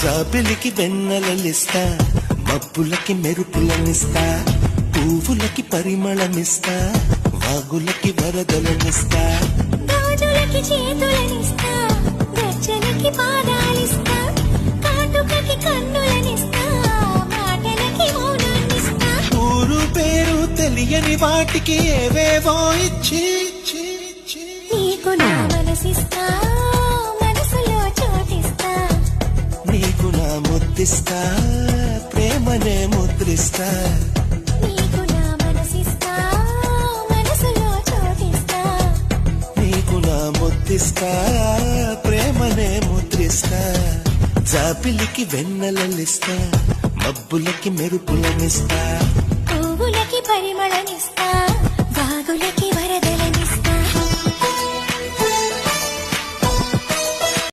జాబిలికి వెన్నెలలిస్తా, మబ్బులకి మెరుపులనిస్తా, పువ్వులకి పరిమళమిస్తా, వాగులకి వరదలనిస్తా, గాజులకి చేతులనిస్తా, గజ్జలకి పాదాలిస్తా, కాటుకకి కన్నులనిస్తా, మాటలకి మౌనాన్నిస్తా. ఊరు పేరు తెలియని వాటికి ఏవేవో ఇచ్చి నీకు నా మనసిస్తా, మనసులో చోటిస్తా, నీకు నా ముద్దిస్తా, ప్రేమనే ముద్రిస్తా. నీకు నా మనసిస్తా, మనసులో చోటిస్తా, నీకు నా ముద్దిస్తా, ప్రేమనే ముద్రిస్తా. జాబిలికి వెన్నెలలిస్తా, మబ్బులకి మెరుపులనిస్తా.